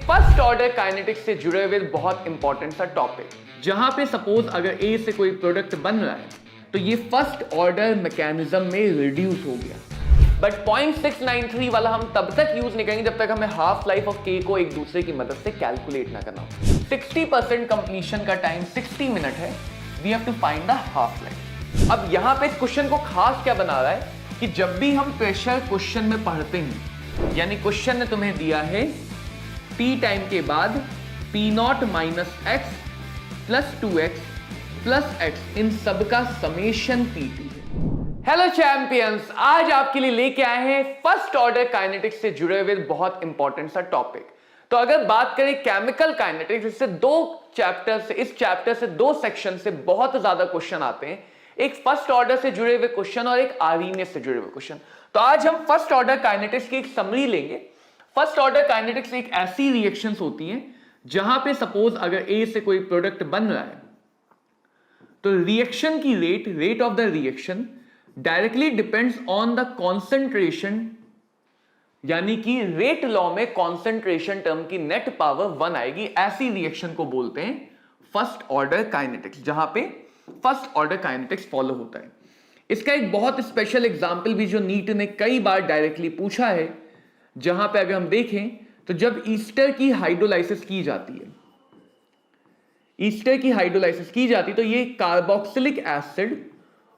First order kinetics से जुड़े हुए बहुत इंपॉर्टेंट सा टॉपिक, जहां पे सपोज अगर ए से कोई प्रोडक्ट बन रहा है तो ये फर्स्ट ऑर्डर मैकेनिज्म में रिड्यूस हो गया। बट 0.693 वाला हम तब तक यूज नहीं करेंगे जब तक हमें हाफ लाइफ ऑफ के को एक दूसरे की मदद से कैलकुलेट ना करना हो। 60% कंप्लीशन का टाइम 60 मिनट है। We have to find the half life. अब यहां पे क्वेश्चन को खास क्या बना रहा है कि जब भी हम प्रेशर क्वेश्चन में पढ़ते हैं, यानी क्वेश्चन ने तुम्हें दिया है टी टाइम के बाद P naught minus x plus 2x plus x, इन सब का समेशन पीटी है। हेलो चैंपियंस, आज आपके लिए लेके आए हैं फर्स्ट ऑर्डर काइनेटिक्स से जुड़े हुए बहुत इंपॉर्टेंट सा टॉपिक। तो अगर बात करें केमिकल काइनेटिक्स, इससे इस चैप्टर से दो सेक्शन से बहुत ज्यादा क्वेश्चन आते हैं, एक फर्स्ट ऑर्डर से जुड़े हुए क्वेश्चन और एक आरएनएस से जुड़े हुए क्वेश्चन। तो आज हम फर्स्ट ऑर्डर काइनेटिक्स की एक समरी लेंगे। फर्स्ट ऑर्डर काइनेटिक्स एक ऐसी रिएक्शंस होती हैं जहां पे सपोज अगर ए से कोई प्रोडक्ट बन रहा है तो रिएक्शन की rate of the reaction directly depends on the concentration, यानी कि रेट लॉ में कॉन्सेंट्रेशन टर्म की नेट पावर 1 आएगी। ऐसी रिएक्शन को बोलते हैं फर्स्ट ऑर्डर काइनेटिक्स, जहां पे फर्स्ट ऑर्डर काइनेटिक्स फॉलो होता है। इसका एक बहुत स्पेशल एग्जांपल भी जो नीट ने कई बार डायरेक्टली पूछा है, जहां पे अगर हम देखें तो जब ईस्टर की हाइड्रोलाइसिस की जाती है, तो ये कार्बोक्सिलिक एसिड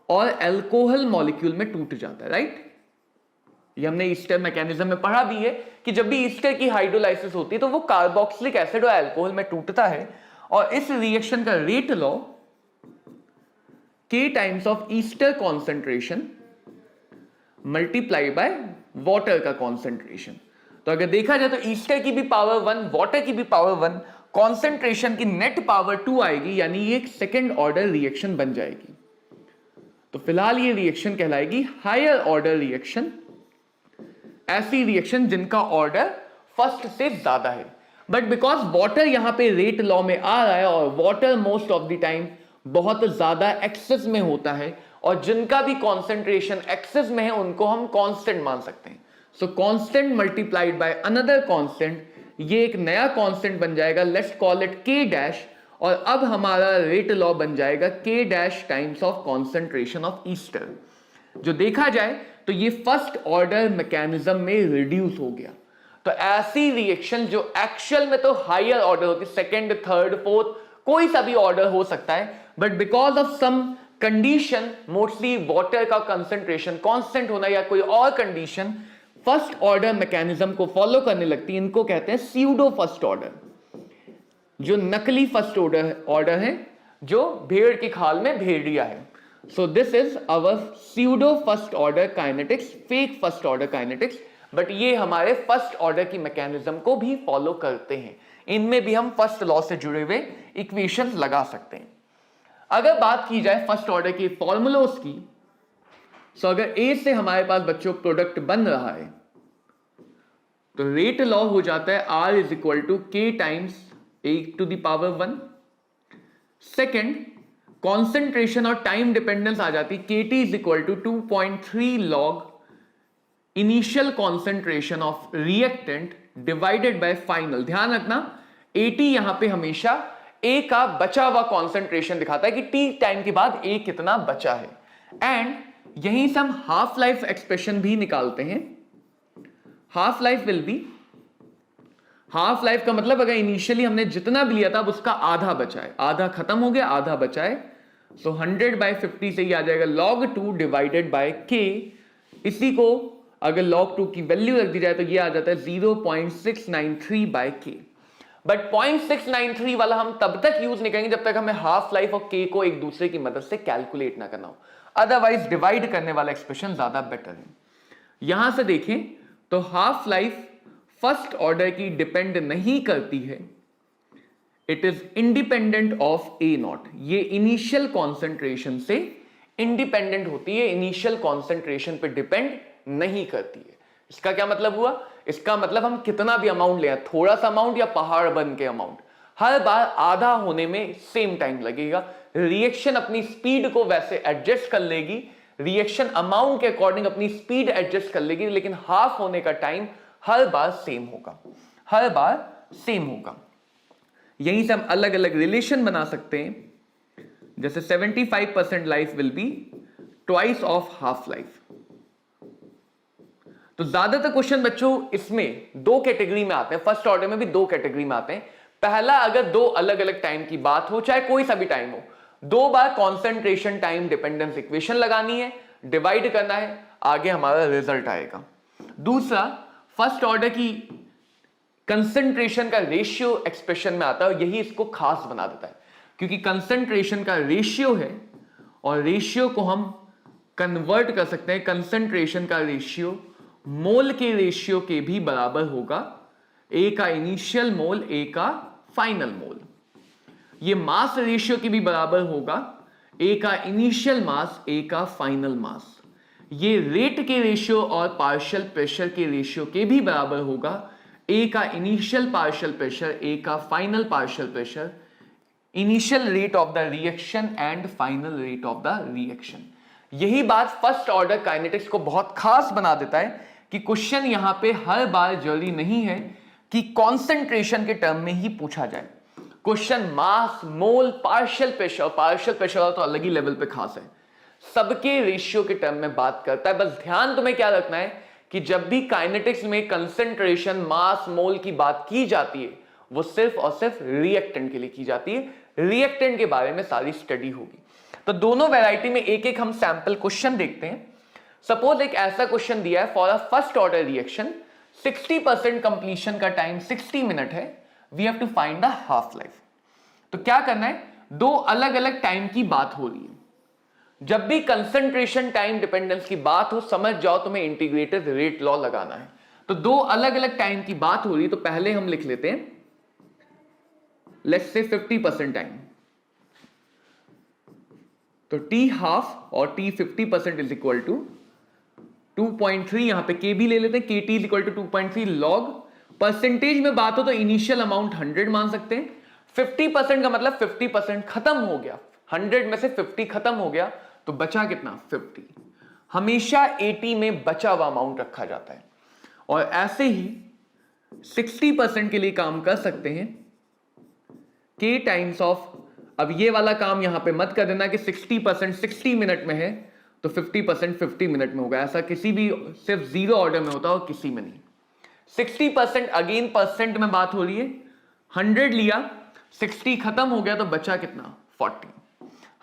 और अल्कोहल मॉलिक्यूल में टूट जाता है, राइट। ये हमने ईस्टर मैकेनिज्म में पढ़ा भी है कि जब भी ईस्टर की हाइड्रोलाइसिस होती है तो वो कार्बोक्सिलिक एसिड और अल्कोहल में टूटता है, और इस रिएक्शन का rate law K times of Easter concentration multiply by water का कॉन्सेंट्रेशन। तो अगर देखा जाए तो ईस्टर की भी पावर 1, वाटर की भी पावर 1, कॉन्सेंट्रेशन की नेट पावर 2 आएगी, यानी ये एक सेकेंड ऑर्डर रिएक्शन बन जाएगी। तो फिलहाल ये रिएक्शन कहलाएगी हायर ऑर्डर रिएक्शन, ऐसी रिएक्शन जिनका ऑर्डर फर्स्ट से ज्यादा है। बट बिकॉज वाटर यहां पे रेट लॉ में आ रहा है और water most of the time बहुत ज्यादा एक्सेस में होता है, और जिनका भी कॉन्सेंट्रेशन एक्सेस में है उनको हम कांस्टेंट मान सकते हैं। सो constant multiplied by another constant, ये एक नया कांस्टेंट बन जाएगा, let's call it K dash, और अब हमारा रेट लॉ बन जाएगा K dash times of concentration of Easter. जो देखा जाए तो ये फर्स्ट ऑर्डर मैकेनिज्म में रिड्यूस हो गया। तो ऐसी रिएक्शन जो एक्चुअल में तो हायर ऑर्डर होती है, सेकेंड, थर्ड, फोर्थ, कोई सा भी ऑर्डर हो सकता है, but because of some condition, mostly water का कंसेंट्रेशन कांस्टेंट होना या कोई और कंडीशन, फर्स्ट ऑर्डर मैकेनिज्म को फॉलो करने लगती है। इनको कहते हैं स्यूडो फर्स्ट ऑर्डर, जो नकली फर्स्ट ऑर्डर है, जो भेड़ की खाल में भेड़िया है। So this is our pseudo first order kinetics, fake first order kinetics, but ये हमारे फर्स्ट ऑर्डर की मैकेनिज्म को भी फॉलो करते हैं। इनमें भी हम फर्स्ट लॉ से जुड़े हुए इक्वेशंस लगा सकते हैं। अगर बात की जाए फर्स्ट ऑर्डर के फॉर्मूलोस की, सो अगर ए से हमारे पास बच्चों प्रोडक्ट बन रहा है तो रेट लॉ हो जाता है R is equal to K times A to the power 1। Second, concentration और टाइम डिपेंडेंस आ जाती, KT is equal to 2.3 log initial concentration of reactant divided by final. ध्यान रखना, AT यहां पे हमेशा A का बचा हुआ कॉन्सेंट्रेशन दिखाता है कि T टाइम के बाद A कितना बचा है, एंड यहीं से हम हाफ लाइफ एक्सप्रेशन भी निकालते हैं। Half life will be, half life का मतलब अगर इनिशियली हमने जितना भी लिया था अब उसका आधा बचा है, आधा खत्म हो गया, आधा बचा है, सो 100/50 से ही आ जाएगा log 2 डिवाइडेड बाय K। इसी को अगर log 2 की वैल्यू रख दी जाए तो ये आ जाता है 0.693/K। बट 0.693 वाला हम तब तक यूज नहीं करेंगे जब तक हमें हाफ लाइफ ऑफ K को एक दूसरे की मदद से कैलकुलेट ना करना हो, अदरवाइज डिवाइड करने वाला एक्सप्रेशन ज्यादा बेटर है। यहां से देखें तो हाफ लाइफ फर्स्ट ऑर्डर की डिपेंड नहीं करती है, it is independent of A not. ये इनिशियल कॉन्सेंट्रेशन से इंडिपेंडेंट होती है, इनिशियल कॉन्सेंट्रेशन पे डिपेंड नहीं करती है। इसका क्या मतलब हुआ? इसका मतलब हम कितना भी अमाउंट ले, थोड़ा सा अमाउंट या पहाड़ बन के अमाउंट, हर बार आधा होने में सेम टाइम लगेगा। रिएक्शन अपनी स्पीड को वैसे एडजस्ट कर लेगी, रिएक्शन अमाउंट के अकॉर्डिंग अपनी स्पीड एडजस्ट कर लेगी, लेकिन हाफ होने का टाइम हर बार सेम होगा, हर बार सेम होगा। यहीं से हम अलग अलग रिलेशन बना सकते हैं, जैसे 75% life will be twice of half life. तो ज्यादातर क्वेश्चन बच्चों इसमें दो कैटेगरी में आते हैं, फर्स्ट ऑर्डर में भी दो कैटेगरी में आते हैं। पहला, अगर दो अलग अलग टाइम की बात हो, चाहे कोई सा भी टाइम हो, दो बार कॉन्सेंट्रेशन टाइम डिपेंडेंस इक्वेशन लगानी है, डिवाइड करना है, आगे हमारा रिजल्ट आएगा। दूसरा, फर्स्ट ऑर्डर की कंसंट्रेशन का रेशियो एक्सप्रेशन में आता है, यही इसको खास बना देता है, क्योंकि कंसंट्रेशन का रेशियो है और रेशियो को हम कन्वर्ट कर सकते हैं। कंसंट्रेशन का रेशियो मोल के रेशियो के भी बराबर होगा, ए का इनिशियल मोल ए का फाइनल मोल। ये मास रेशियो के भी बराबर होगा, ए का इनिशियल मास ए का फाइनल मास। ये रेट के रेशियो और पार्शियल प्रेशर के रेशियो के भी बराबर होगा, ए का इनिशियल पार्शियल प्रेशर ए का final partial pressure, initial rate of the reaction and final rate of the reaction. यही बात फर्स्ट ऑर्डर काइनेटिक्स को बहुत खास बना देता है कि क्वेश्चन यहां पे हर बार जरूरी नहीं है कि कॉन्सेंट्रेशन के टर्म में ही पूछा जाए। क्वेश्चन मास, मोल, पार्शियल प्रेशर तो अलग ही लेवल पे खास है, सबके रेशियो के टर्म में बात करता है। बस ध्यान तुम्हें क्या रखना है कि जब भी काइनेटिक्स में कंसंट्रेशन, मास, मोल की बात की जाती है, वो सिर्फ और सिर्फ रिएक्टेंट के लिए की जाती है। रिएक्टेंट के बारे में सारी स्टडी होगी। तो दोनों वैरायटी में एक एक हम सैंपल क्वेश्चन देखते हैं। सपोज एक ऐसा क्वेश्चन दिया है, for a first order reaction 60% completion का टाइम 60 मिनट है, we have to find the half life. तो क्या करना है, दो अलग अलग टाइम की बात हो रही है। जब भी कंसंट्रेशन टाइम डिपेंडेंस की बात हो, समझ जाओ तुम्हें इंटीग्रेटेड रेट लॉ लगाना है। तो दो अलग अलग टाइम की बात हो रही है, तो पहले हम लिख लेते हैं, लेट्स से 50% टाइम, तो टी हाफ और टी 50% इज इक्वल टू 2.3, यहां पे के भी ले लेते हैं, k t is equal to 2.3 log. Percentage में बात हो तो इनिशियल अमाउंट 100 मान सकते हैं। 50% का मतलब 50% खत्म हो गया, 100 में से 50 खत्म हो गया, तो बचा कितना, 50। हमेशा 80 में बचा हुआ अमाउंट रखा जाता है। और ऐसे ही 60% के लिए काम कर सकते हैं, के टाइम्स ऑफ, अब ये वाला काम यहां पे मत कर देना कि 60% 60 मिनट में है तो 50% 50 मिनट में होगा, ऐसा किसी भी सिर्फ जीरो ऑर्डर में होता है और किसी में नहीं। 60% अगेन परसेंट में बात हो रही है, 100 लिया, 60 खत्म हो गया तो बचा कितना, 40।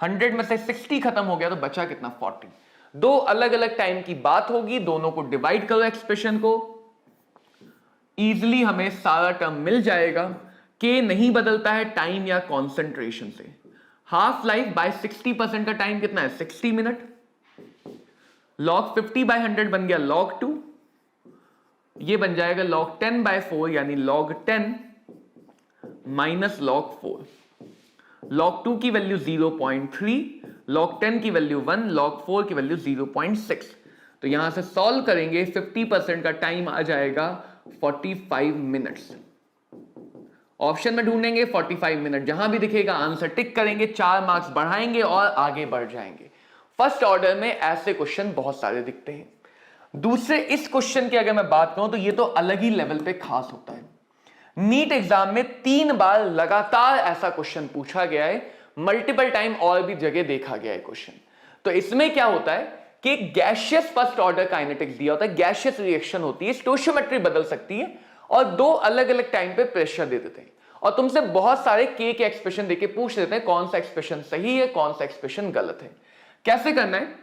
100 में से 60 खत्म हो गया तो बचा कितना, 40। दो अलग अलग टाइम की बात होगी, दोनों को डिवाइड करो एक्सप्रेशन को, इजिली हमें सारा टर्म मिल जाएगा। के नहीं बदलता है टाइम या कॉन्सेंट्रेशन से। हाफ लाइफ बाय 60% का टाइम कितना है, 60 मिनट। लॉग 50 बाय 100 बन गया log 2, ये बन जाएगा log 10 बाय 4 यानी log 10 माइनस log 4। log 2 की वैल्यू 0.3, log 10 की वैल्यू 1, log 4 की वैल्यू 0.6। तो यहां से सॉल्व करेंगे, 50% का टाइम आ जाएगा 45 मिनट्स। ऑप्शन में ढूंढेंगे 45 मिनट, जहां भी दिखेगा आंसर टिक करेंगे, 4 मार्क्स बढ़ाएंगे और आगे बढ़ जाएंगे। फर्स्ट ऑर्डर में ऐसे क्वेश्चन बहुत सारे दिखते हैं। दूसरे, इस क्वेश्चन की अगर मैं बात करूं तो ये तो अलग ही लेवल पे खास होता है। नीट एग्जाम में 3 बार लगातार ऐसा क्वेश्चन पूछा गया है, मल्टीपल टाइम और भी जगह देखा गया है क्वेश्चन। तो इसमें क्या होता है कि गैसियस फर्स्ट ऑर्डर काइनेटिक्स दिया होता है, गैसियस रिएक्शन होती है, स्टोइशियोमेट्री बदल सकती है और दो अलग अलग टाइम पे प्रेशर दे देते हैं और तुमसे बहुत सारे के एक्सप्रेशन देके पूछ देते हैं कौन सा एक्सप्रेशन सही है, कौन सा एक्सप्रेशन गलत है। कैसे करना है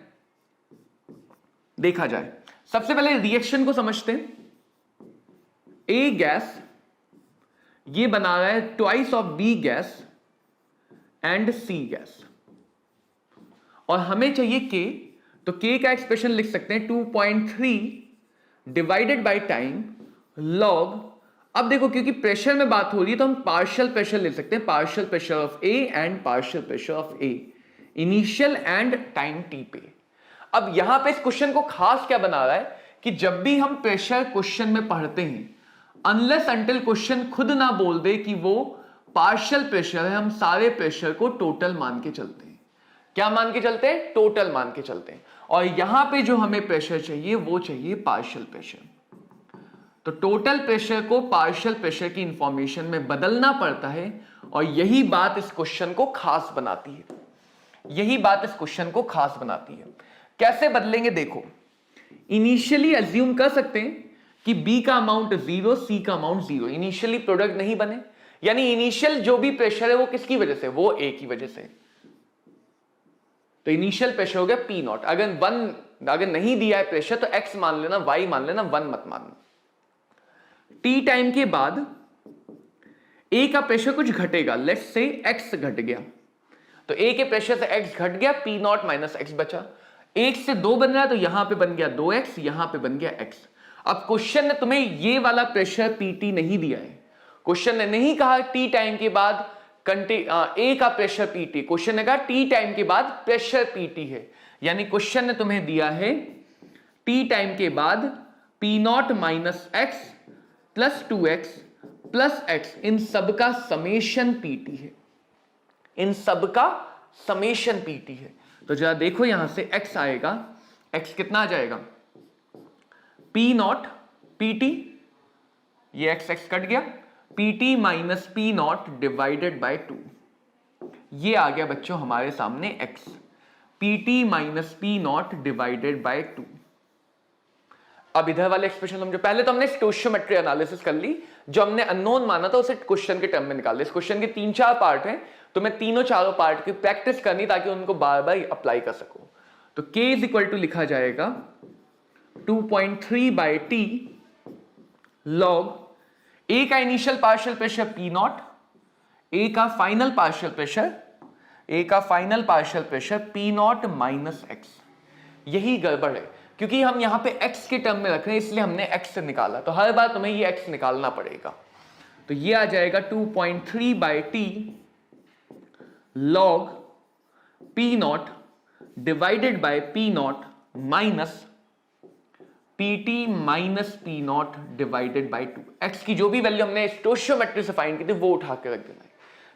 देखा जाए। सबसे पहले रिएक्शन को समझते हैं। ए गैस ये बना रहा है twice of B gas and C gas, और हमें चाहिए के, तो के का एक्सप्रेशन लिख सकते हैं 2.3 डिवाइडेड बाय टाइम लॉग। अब देखो क्योंकि प्रेशर में बात हो रही है तो हम पार्शियल प्रेशर ले सकते हैं, partial pressure of A and partial pressure of A, initial and time T पे। अब यहां पे इस क्वेश्चन को खास क्या बना रहा है कि जब भी हम प्रेशर क्वेश्चन में पढ़ते हैं, अनलेस अंटिल क्वेश्चन खुद ना बोल दे कि वो पार्शियल प्रेशर है, हम सारे प्रेशर को टोटल मान के चलते हैं। क्या मान के चलते हैं, टोटल मान के चलते हैं। और यहां पे जो हमें प्रेशर चाहिए वो चाहिए पार्शियल प्रेशर। तो टोटल प्रेशर को पार्शियल प्रेशर की इंफॉर्मेशन में बदलना पड़ता है, और यही बात इस क्वेश्चन को खास बनाती है। यही बात इस क्वेश्चन को खास बनाती है। कैसे बदलेंगे देखो, इनिशियली अज्यूम कर सकते हैं कि बी का अमाउंट 0, सी का अमाउंट 0, इनिशियली प्रोडक्ट नहीं बने, यानी इनिशियल जो भी प्रेशर है वो किसकी वजह से, वो ए की वजह से। तो इनिशियल प्रेशर हो गया पी नॉट। अगर नहीं दिया है प्रेशर तो एक्स मान लेना, वाई मान लेना, 1 मत मानना। टी टाइम के बाद ए का प्रेशर कुछ घटेगा, लेट्स से एक्स घट गया, तो ए के प्रेशर से एक्स घट गया, पी नॉट माइनस एक्स बचा। 1 से 2 बन रहा है तो यहां पे बन गया 2x, यहां पे बन गया x। अब क्वेश्चन ने तुम्हें ये वाला प्रेशर पीटी नहीं दिया है, क्वेश्चन ने नहीं कहा टी टाइम के बाद ए का प्रेशर पीटी, क्वेश्चन ने कहा टी टाइम के बाद प्रेशर पीटी है, यानी क्वेश्चन ने तुम्हें दिया है टी टाइम के बाद P naught minus x plus 2x plus x, इन सब का समेशन पीटी है, इन सब का समेशन पीटी है। तो जरा देखो यहां से x आएगा, x कितना आ जाएगा, पी नॉट पीटी, ये x कट गया, PT minus P not divided by 2, ये आ गया बच्चों हमारे सामने x, PT minus P not divided by 2। अब इधर वाले एक्सप्रेशन समझो, पहले तो हमने स्टोइशियोमेट्री एनालिसिस कर ली, जो हमने अननोन माना था उसे क्वेश्चन के टर्म में निकाल लिया। इस क्वेश्चन के 3-4 पार्ट हैं, तो मैं तीनों चारों पार्ट की प्रैक्टिस करनी ताकि उनको बार बार अप्लाई कर सको। तो k इज इक्वल टू लिखा जाएगा 2.3 बाई टी लॉग ए का initial partial pressure P naught, A का final partial pressure P naught minus x. यही गड़बड़ है, क्योंकि हम यहां पे x के टर्म में रख रहे हैं, इसलिए हमने x से निकाला, तो हर बार तुम्हें ये x निकालना पड़ेगा। तो ये आ जाएगा 2.3 by T log P not divided by P naught minus P T minus P not divided by 2। X की जो भी वैल्यू हमने स्टोइशियोमेट्री से फाइंड की थी वो उठा के रख देना है।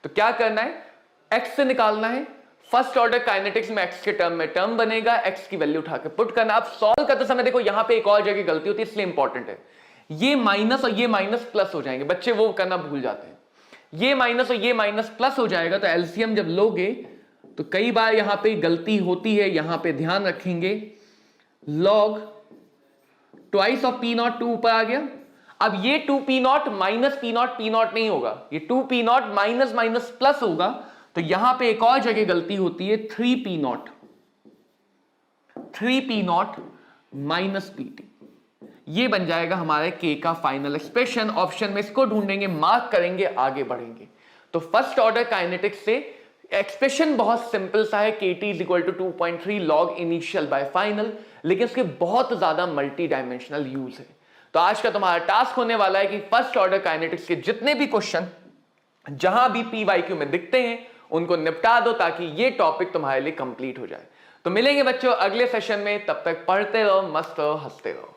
तो क्या करना है, एक्स से निकालना है, फर्स्ट ऑर्डर काइनेटिक्स में एक्स के टर्म में टर्म बनेगा, एक्स की वैल्यू उठा के पुट करना। आप सॉल्व करते समय देखो यहां पे एक और जगह गलती होती है, इसलिए इंपॉर्टेंट है, ये माइनस और ये माइनस प्लस हो जाएंगे, बच्चे वो करना भूल जाते हैं। ये माइनस और ये माइनस प्लस हो जाएगा, तो एलसीएम जब लोगे तो कई बार यहां पे गलती होती है, यहां पे ध्यान रखेंगे। Log twice of P not 2 ऊपर आ गया, अब ये 2 P naught minus P not नहीं होगा, ये 2 P naught minus minus plus होगा। तो यहां पे एक और जगह गलती होती है, 3 P naught minus P T, ये बन जाएगा हमारे के का फाइनल एक्सप्रेशन। ऑप्शन में इसको ढूंढेंगे, मार्क करेंगे, आगे बढ़ेंगे। तो फर्स्ट ऑर्डर काइनेटिक्स से एक्सप्रेशन बहुत सिंपल सा है, KT is equal to 2.3 log initial by final, लेकिन उसके बहुत ज्यादा मल्टी डायमेंशनल यूज है। तो आज का तुम्हारा टास्क होने वाला है कि फर्स्ट ऑर्डर काइनेटिक्स के जितने भी क्वेश्चन जहां भी PYQ में दिखते हैं उनको निपटा दो, ताकि ये टॉपिक तुम्हारे लिए कंप्लीट हो जाए। तो मिलेंगे बच्चों अगले सेशन में, तब तक पढ़ते रहो, मस्त रहो, हंसते रहो।